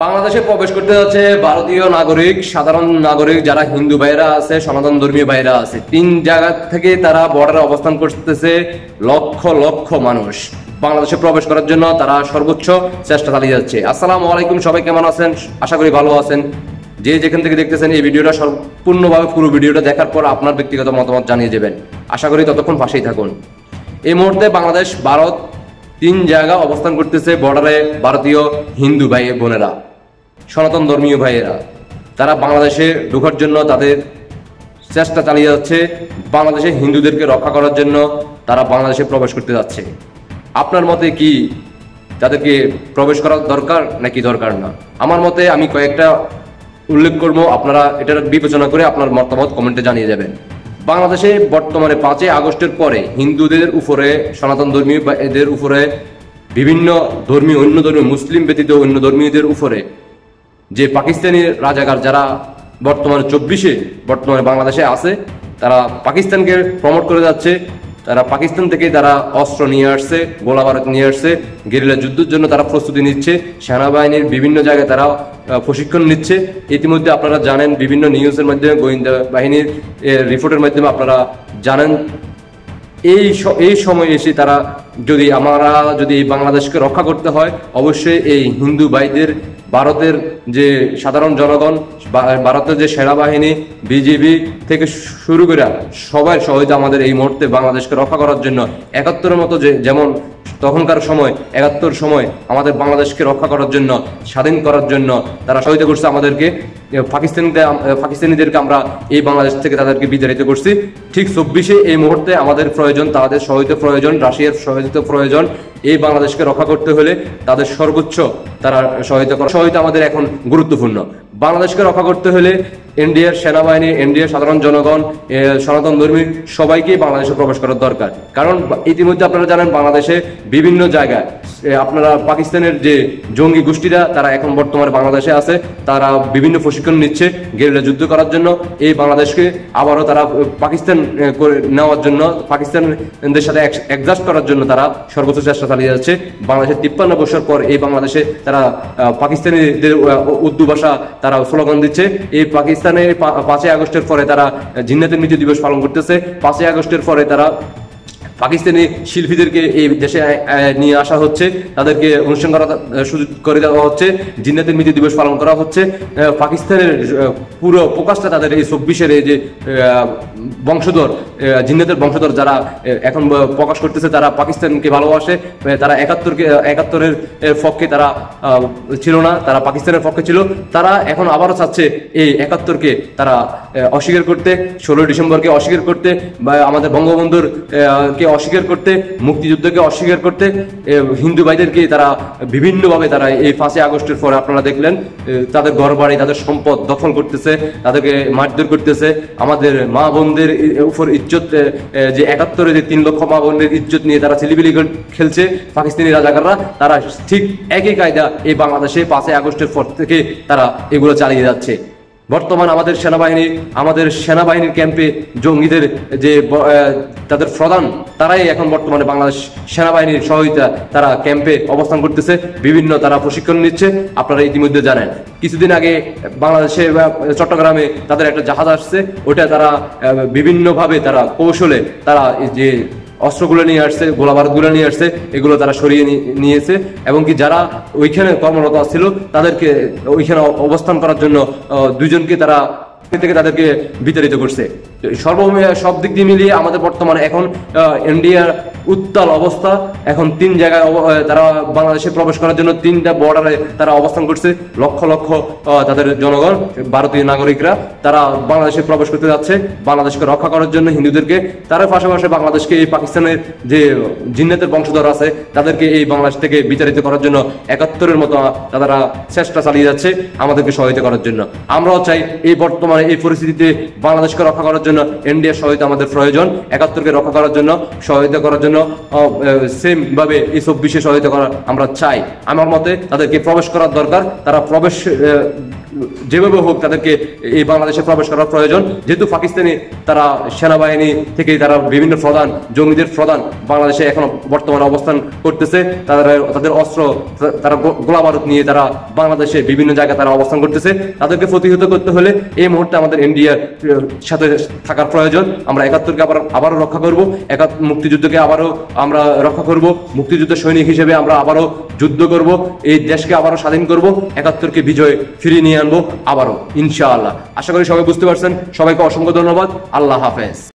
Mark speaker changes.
Speaker 1: বাংলাদেশে প্রবেশ করতে যাচ্ছে ভারতীয় নাগরিক, সাধারণ নাগরিক যারা হিন্দু ভাইরা আছে, সনাতন ধর্মীয় ভাইরা আছে। তিন জায়গা থেকে তারা বর্ডারে অবস্থান করতেছে। লক্ষ লক্ষ মানুষ বাংলাদেশে প্রবেশ করার জন্য তারা সর্বোচ্চ চেষ্টা চালিয়ে যাচ্ছে। আসসালামু আলাইকুম, সবাই কেমন আছেন? আশা করি ভালো আছেন। যে যেখান থেকে দেখতেছেন এই ভিডিওটা সম্পূর্ণভাবে পুরো ভিডিওটা দেখার পর আপনার ব্যক্তিগত মতামত জানিয়ে দেবেন। আশা করি ততক্ষণ পাশেই থাকুন। এই মুহূর্তে বাংলাদেশ ভারত তিন জায়গা অবস্থান করতেছে বর্ডারে। ভারতীয় হিন্দু ভাই বোনেরা, সনাতন ধর্মীয় ভাইয়েরা, তারা বাংলাদেশে ঢোকার জন্য তাদের চেষ্টা চালিয়ে যাচ্ছে। বাংলাদেশে হিন্দুদেরকে রক্ষা করার জন্য তারা বাংলাদেশে প্রবেশ করতে যাচ্ছে। আপনার মতে কি তাদেরকে প্রবেশ করা দরকার নাকি দরকার না? আমার মতে আমি কয়েকটা উল্লেখ করবো, আপনারা এটার বিবেচনা করে আপনার মতামত কমেন্টে জানিয়ে যাবেন। বাংলাদেশে বর্তমানে 5 আগস্টের পরে হিন্দুদের উপরে, সনাতন ধর্মীয় এদের উপরে, বিভিন্ন ধর্মীয়, অন্য ধর্মীয়, মুসলিম ব্যতীত অন্য ধর্মীয়দের উপরে যে পাকিস্তানি রাজাকার যারা বর্তমানে বাংলাদেশে আছে, তারা পাকিস্তানকে প্রমোট করে যাচ্ছে। তারা পাকিস্তান থেকে তারা অস্ত্র নিয়ে আসছে, গোলা বারুদ নিয়ে আসছে, গেরিলা যুদ্ধের জন্য তারা প্রস্তুতি নিচ্ছে। সেনাবাহিনীর বিভিন্ন জায়গায় তারা প্রশিক্ষণ নিচ্ছে। ইতিমধ্যে আপনারা জানেন, বিভিন্ন নিউজের মাধ্যমে, গোয়েন্দা বাহিনীর রিপোর্টের মাধ্যমে আপনারা জানেন। এই সময় এসে তারা যদি এই বাংলাদেশকে রক্ষা করতে হয়, অবশ্যই এই হিন্দু ভাইদের, ভারতের যে সাধারণ জনগণ, ভারতের যে সেনাবাহিনী, বিজিবি থেকে শুরু করে সবাই সহায়তা আমাদের এই মুহূর্তে বাংলাদেশকে রক্ষা করার জন্য 71-এর মতো যেমন তখনকার সময় 71 সময় আমাদের বাংলাদেশকে রক্ষা করার জন্য, স্বাধীন করার জন্য তারা সহায়তা করছে আমাদেরকে। পাকিস্তানিদেরকে আমরা এই বাংলাদেশ থেকে তাদেরকে বিতাড়িত করছি। ঠিক 24-এ এই মুহূর্তে আমাদের প্রয়োজন, তাদের সহায়তা প্রয়োজন, রাশিয়ার সহায়তা প্রয়োজন। এই বাংলাদেশকে রক্ষা করতে হলে তাদের সর্বোচ্চ তারা সহায়তা আমাদের এখন গুরুত্বপূর্ণ। বাংলাদেশকে রক্ষা করতে হলে ইন্ডিয়ার সেনাবাহিনী, ইন্ডিয়ার সাধারণ জনগণ, সনাতন ধর্মী সবাইকেই বাংলাদেশে প্রবেশ করার দরকার। কারণ ইতিমধ্যে আপনারা জানেন, বাংলাদেশে বিভিন্ন জায়গায় আপনারা পাকিস্তানের যে জঙ্গি গোষ্ঠীরা তারা এখন বর্তমানে বাংলাদেশে আছে। তারা বিভিন্ন প্রশিক্ষণ নিচ্ছে গেরিলা যুদ্ধ করার জন্য। এই বাংলাদেশকে আবারও তারা পাকিস্তান করে নেওয়ার জন্য, পাকিস্তানদের সাথে অ্যাডজাস্ট করার জন্য তারা সর্বোচ্চ চেষ্টা চালিয়ে যাচ্ছে। বাংলাদেশের 53 বছর পর এই বাংলাদেশে তারা পাকিস্তানিদের উর্দু ভাষা তারা স্লোগান দিচ্ছে। এই পাকিস্তানে 5 আগস্টের পরে তারা জিন্নাতের মৃত্যু দিবস পালন করতেছে। 5 আগস্টের পরে তারা পাকিস্তানি শিল্পীদেরকে এই দেশে নিয়ে আসা হচ্ছে, তাদেরকে অনুষ্ঠান করে দেওয়া হচ্ছে, জিন্নাতের মৃত্যু দিবস পালন করা হচ্ছে। পাকিস্তানের পুরো প্রকাশটা তাদের এই 24-এর এই যে বংশধর, জিন্নাতের বংশধর যারা এখন প্রকাশ করতেছে, তারা পাকিস্তানকে ভালোবাসে। তারা 71-এর পক্ষে তারা ছিল না, তারা পাকিস্তানের পক্ষে ছিল। তারা এখন আবারও চাচ্ছে এই 71-কে তারা অস্বীকার করতে, 16 ডিসেম্বরকে অস্বীকার করতে, বা আমাদের বঙ্গবন্ধুর কে অস্বীকার করতে, মুক্তিযুদ্ধকে অস্বীকার করতে। হিন্দু ভাইদেরকে তারা বিভিন্নভাবে তারা এই 5 আগস্টের পরে আপনারা দেখলেন তাদের ঘরবাড়ি, তাদের সম্পদ দখল করতেছে, তাদেরকে মারধর করতেছে। আমাদের মা বোনদের উপর ইজ্জত, যে 71-এ যে 3 লক্ষ মা বোনদের ইজ্জত নিয়ে তারা ছিলিবিলি খেলছে পাকিস্তানি রাজাকাররা। তারা ঠিক একই কায়দা এই বাংলাদেশে 5 আগস্টের পর থেকে তারা এগুলো চালিয়ে যাচ্ছে। বর্তমান আমাদের সেনাবাহিনীর ক্যাম্পে জঙ্গিদের যে তাদের প্রধান, তারাই এখন বর্তমানে বাংলাদেশ সেনাবাহিনীর সহায়তা তারা ক্যাম্পে অবস্থান করতেছে, বিভিন্ন তারা প্রশিক্ষণ নিচ্ছে। আপনারা ইতিমধ্যে জানেন, কিছুদিন আগে বাংলাদেশে চট্টগ্রামে তাদের একটা জাহাজ আসছে। ওটা তারা বিভিন্নভাবে তারা কৌশলে তারা যে অস্ত্রগুলো নিয়ে আসছে, গোলা বারুদগুলো নিয়ে আসছে, এগুলো তারা সরিয়ে নিয়েছে। এবং কি যারা ওইখানে কর্মরত ছিল তাদেরকে ওইখানে অবস্থান করার জন্য 2 জনকে তারা থেকে তাদেরকে বিতাড়িত করছে। সব দিক দিয়ে মিলিয়ে আমাদের বর্তমানে এখন ইন্ডিয়ার উত্তাল অবস্থা। এখন 3 জায়গায় তারা বাংলাদেশে প্রবেশ করার জন্য 3টা বর্ডারে তারা অবস্থান করছে। লক্ষ লক্ষ তাদের জনগণ, ভারতীয় নাগরিকরা তারা বাংলাদেশে প্রবেশ করতে যাচ্ছে বাংলাদেশকে রক্ষা করার জন্য, হিন্দুদেরকে। তার পাশাপাশি বাংলাদেশকে এই পাকিস্তানের যে জিন্নাতের বংশধর আছে তাদেরকে এই বাংলাদেশ থেকে বিতাড়িত করার জন্য 71-এর মতো তারা চেষ্টা চালিয়ে যাচ্ছে আমাদেরকে সহায়তা করার জন্য। আমরাও চাই এই বর্তমান বর্তমানে এই পরিস্থিতিতে বাংলাদেশকে রক্ষা করার জন্য ইন্ডিয়ার সহায়তা আমাদের প্রয়োজন। 71কে রক্ষা করার জন্য সহায়তা করার জন্য সেম ভাবে এই 24-এ সহায়তা করা আমরা চাই। আমার মতে তাদেরকে প্রবেশ করার দরকার, তারা প্রবেশ যেভাবে হোক তাদেরকে এই বাংলাদেশে প্রবেশ করার প্রয়োজন। যেহেতু পাকিস্তানি তারা সেনাবাহিনী থেকে তারা বিভিন্ন প্রধান জঙ্গিদের প্রধান বাংলাদেশে এখন বর্তমানে অবস্থান করতেছে, তাদের অস্ত্র তারা গোলা বারুদ নিয়ে তারা বাংলাদেশে বিভিন্ন জায়গায় তারা অবস্থান করতেছে। তাদেরকে প্রতিহত করতে হলে এই মুহূর্তে আমাদের ইন্ডিয়ার সাথে থাকার প্রয়োজন। আমরা 71কে আবারও রক্ষা করব, মুক্তিযুদ্ধকে আবারও আমরা রক্ষা করব, মুক্তিযুদ্ধের সৈনিক হিসেবে আমরা আবারও যুদ্ধ করব, এই দেশকে আবারও স্বাধীন করব, 71কে বিজয় ফিরিয়ে নিয়ে আনবো আবারও ইনশাআল্লাহ। আশা করি সবাই বুঝতে পারছেন। সবাইকে অসংখ্য ধন্যবাদ। আল্লাহ হাফেজ।